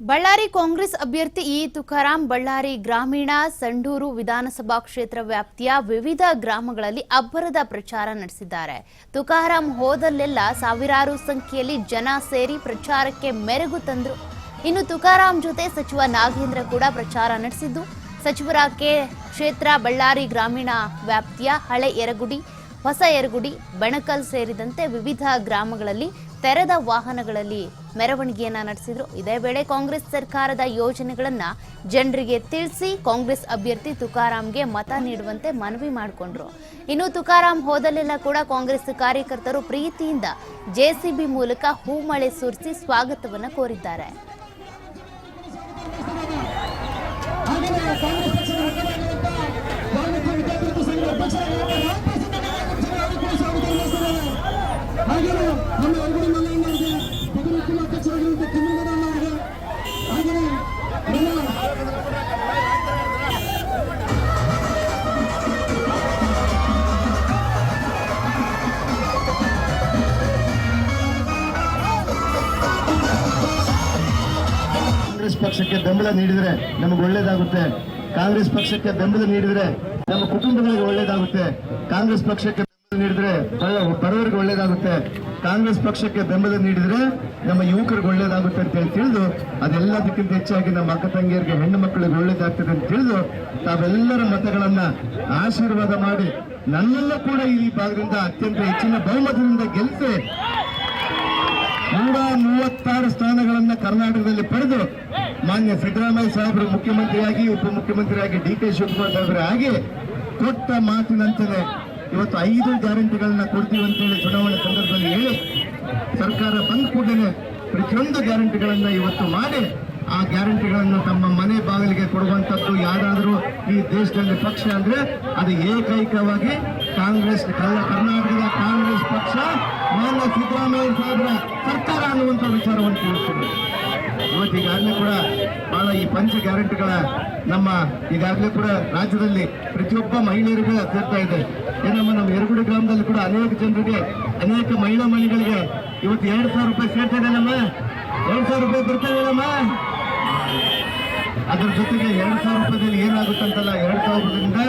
ಬಳ್ಳಾರಿ ಕಾಂಗ್ರೆಸ್ ಅಭ್ಯರ್ಥಿ ತುಕಾರಾಂ ಬಳ್ಳಾರಿ ಗ್ರಾಮೀಣ ಸಂಡೂರು ವಿಧಾನಸಭಾ ಕ್ಷೇತ್ರ ವ್ಯಾಪ್ತಿಯ ವಿವಿಧ ಗ್ರಾಮಗಳಲ್ಲಿ ಅಬ್ಬರದ ಪ್ರಚಾರ ನಡೆಸಿದ್ದಾರೆ. ತುಕಾರಾಂ ಹೋದಲ್ಲೆಲ್ಲ ಸಾವಿರಾರು ಸಂಖ್ಯೆಯಲ್ಲಿ ಜನ ಸೇರಿ ಪ್ರಚಾರಕ್ಕೆ ಮೆರುಗು ತಂದರು. ಇನ್ನು ತುಕಾರಾಂ ಜೊತೆ ಸಚಿವ ನಾಗೇಂದ್ರ ಕೂಡ ಪ್ರಚಾರ ನಡೆಸಿದ್ದು, ಸಚಿವರ ಕ್ಷೇತ್ರ ಬಳ್ಳಾರಿ ಗ್ರಾಮೀಣ ವ್ಯಾಪ್ತಿಯ ಹಳೆ ಯರಗುಡಿ, ಹೊಸ ಯರಗುಡಿ, ಬೆಣಕಲ್ ಸೇರಿದಂತೆ ವಿವಿಧ ಗ್ರಾಮಗಳಲ್ಲಿ ತೆರೆದ ವಾಹನಗಳಲ್ಲಿ ಮೆರವಣಿಗೆಯನ್ನ ನಡೆಸಿದ್ರು. ಇದೇ ವೇಳೆ ಕಾಂಗ್ರೆಸ್ ಸರ್ಕಾರದ ಯೋಜನೆಗಳನ್ನ ಜನರಿಗೆ ತಿಳಿಸಿ ಕಾಂಗ್ರೆಸ್ ಅಭ್ಯರ್ಥಿ ತುಕಾರಾಂಗೆ ಮತ ನೀಡುವಂತೆ ಮನವಿ ಮಾಡಿಕೊಂಡ್ರು. ಇನ್ನು ತುಕಾರಾಂ ಹೋದಲ್ಲೆಲ್ಲ ಕೂಡ ಕಾಂಗ್ರೆಸ್ ಕಾರ್ಯಕರ್ತರು ಪ್ರೀತಿಯಿಂದ ಜೆಸಿಬಿ ಮೂಲಕ ಹೂಮಳೆ ಸುರಿಸಿ ಸ್ವಾಗತವನ್ನ ಕೋರಿದ್ದಾರೆ. ಕಾಂಗ್ರೆಸ್ ಪಕ್ಷಕ್ಕೆ ಬೆಂಬಲ ನೀಡಿದರೆ ನಮಗೆ ಒಳ್ಳೇದಾಗುತ್ತೆ. ಕಾಂಗ್ರೆಸ್ ಪಕ್ಷಕ್ಕೆ ಬೆಂಬಲ ನೀಡಿದರೆ ನಮ್ಮ ಕುಟುಂಬಗಳಿಗೆ ಒಳ್ಳೇದಾಗುತ್ತೆ. ಕಾಂಗ್ರೆಸ್ ಪಕ್ಷಕ್ಕೆ ಬೆಂಬಲ ನೀಡಿದ್ರೆ ಬಡವರಿಗೆ ಒಳ್ಳೇದಾಗುತ್ತೆ. ಕಾಂಗ್ರೆಸ್ ಪಕ್ಷಕ್ಕೆ ಬೆಂಬಲ ನೀಡಿದ್ರೆ ನಮ್ಮ ಯುವಕರಿಗೆ ಒಳ್ಳೇದಾಗುತ್ತೆ ಅಂತ ಹೇಳಿ ತಿಳಿದು, ಅದೆಲ್ಲದಕ್ಕಿಂತ ಹೆಚ್ಚಾಗಿ ನಮ್ಮ ಅಕ್ಕ ತಂಗಿಯರಿಗೆ, ಹೆಣ್ಣು ಮಕ್ಕಳಿಗೆ ಒಳ್ಳೇದಾಗ್ತದೆ ಅಂತ ತಿಳಿದು ತಾವೆಲ್ಲರ ಮತಗಳನ್ನ ಆಶೀರ್ವಾದ ಮಾಡಿ ನನ್ನೆಲ್ಲ ಕೂಡ ಈ ಭಾಗದಿಂದ ಅತ್ಯಂತ ಹೆಚ್ಚಿನ ಬಹುಮತದಿಂದ ಗೆಲ್ಲಿಸಿ 136 ಸ್ಥಾನಗಳನ್ನ ಕರ್ನಾಟಕದಲ್ಲಿ ಪಡೆದು ಮಾನ್ಯ ಸಿದ್ದರಾಮಯ್ಯ ಸಾಹೇಬರು ಮುಖ್ಯಮಂತ್ರಿಯಾಗಿ, ಉಪಮುಖ್ಯಮಂತ್ರಿಯಾಗಿ ಡಿ ಕೆ ಶಿವಕುಮಾರ್ ಸಾಹೇಬರೇ ಆಗಿ ಕೊಟ್ಟ ಮಾತಿನಂತೆ ಇವತ್ತು 5 ಗ್ಯಾರಂಟಿಗಳನ್ನ ಕೊಡ್ತೀವಿ ಅಂತೇಳಿ ಚುನಾವಣೆ ಸಂದರ್ಭದಲ್ಲಿ ಹೇಳಿ ಸರ್ಕಾರ ಬಂದ ಕೂಡಲೇ ಪ್ರತಿಯೊಂದು ಗ್ಯಾರಂಟಿಗಳನ್ನ ಇವತ್ತು ಮಾಡಿ ಆ ಗ್ಯಾರಂಟಿಗಳನ್ನು ತಮ್ಮ ಮನೆ ಬಾಗಿಲಿಗೆ ಕೊಡುವಂತದ್ದು ಯಾರಾದರೂ ಈ ದೇಶದಲ್ಲಿ ಪಕ್ಷ ಅಂದ್ರೆ ಅದು ಏಕೈಕವಾಗಿ ಕಾಂಗ್ರೆಸ್, ಕರ್ನಾಟಕದ ಕಾಂಗ್ರೆಸ್ ಪಕ್ಷ, ಮಾನ್ಯ ಸಿದ್ದರಾಮಯ್ಯ ಸಾಹೇಬರ ಸರ್ಕಾರ ಅನ್ನುವಂಥ ವಿಚಾರವನ್ನು ತಿಳಿಸ್ತೀನಿ. ಇವತ್ತು ಈಗಾಗಲೇ ಕೂಡ ಬಹಳ ಈ ಪಂಚ ಗ್ಯಾರಂಟಿಗಳ ನಮ್ಮ ಈಗಾಗಲೇ ಕೂಡ ರಾಜ್ಯದಲ್ಲಿ ಪ್ರತಿಯೊಬ್ಬ ಮಹಿಳೆಯರಿಗೆ ಸೇರ್ತಾ ಇದೆ. ನಮ್ಮ ಯರಗುಡಿ ಗ್ರಾಮದಲ್ಲಿ ಕೂಡ ಅನೇಕ ಜನರಿಗೆ, ಅನೇಕ ಮಹಿಳಾ ಮನೆಗಳಿಗೆ ಇವತ್ತು 2,000 ರೂಪಾಯಿ ಸೇರ್ತಾ ಇದೆ. 2,000 ರೂಪಾಯಿ ಬರ್ತಾ ಇದೆಯಮ್ಮ. ಅದರ ಜೊತೆಗೆ 2,000 ರೂಪಾಯಿದಲ್ಲಿ ಏನಾಗುತ್ತಂತಲ್ಲ, 2,000 ರೂಪಾಯಿಂದ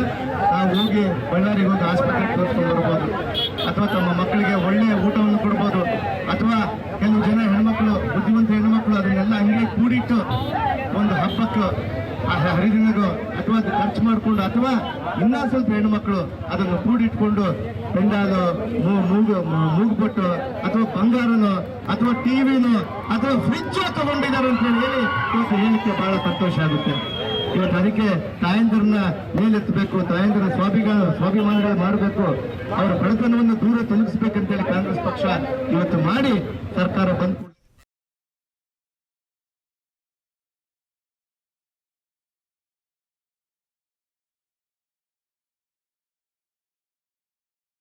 ನಾವು ಹೋಗಿ ಬಳ್ಳಾರಿಗೆ ಹೋಗಿ ಆಸ್ಪತ್ರೆಗೆ ತೋರಿಸ್ಕೊಂಡು ಬರ್ಬೋದು, ಅಥವಾ ತಮ್ಮ ಮಕ್ಕಳಿಗೆ ಒಳ್ಳೆಯ ಊಟವನ್ನು ಕೊಡ್ಬೋದು, ಅಥವಾ ಕೆಲವು ಜನ ಹೆಣ್ಮಕ್ಳು, ಬುದ್ಧಿವಂತ ಹೆಣ್ಮಕ್ಳು ಅದನ್ನೆಲ್ಲ ಹಂಗೆ ಕೂಡಿಟ್ಟು ಒಂದು ಹಬ್ಬಕ್ಕೆ ಹರಿದಿನಗೂ ಅಥವಾ ಖರ್ಚು ಮಾಡಿಕೊಂಡು, ಅಥವಾ ಇನ್ನೂ ಸ್ವಲ್ಪ ಹೆಣ್ಮಕ್ಳು ಅದನ್ನು ಕೂಡಿಟ್ಕೊಂಡು ಪೆಂಡಾಲು, ಮೂಗುಬಟ್ಟು, ಅಥವಾ ಬಂಗಾರನೋ, ಅಥವಾ ಟಿವಿನೋ, ಅಥವಾ ಫ್ರಿಜ್ ತಗೊಂಡಿದ್ದಾರೆ ಅಂತ ಹೇಳಿ ಇವತ್ತು ಹೇಳಲಿಕ್ಕೆ ಬಹಳ ಸಂತೋಷ ಆಗುತ್ತೆ. ಇವತ್ತು ಅದಕ್ಕೆ ತಾಯಂದಿರನ್ನ ಮೇಲೆತ್ತಬೇಕು, ತಾಯಂದಿರ ಸ್ವಾಭಿಮಾನಗಳು ಮಾಡಬೇಕು, ಅವರ ಬಡತನವನ್ನು ದೂರ ತೊಲಗಿಸ್ಬೇಕಂತೇಳಿ ಕಾಂಗ್ರೆಸ್ ಪಕ್ಷ ಇವತ್ತು ಮಾಡಿ ಸರ್ಕಾರ ಬಂದು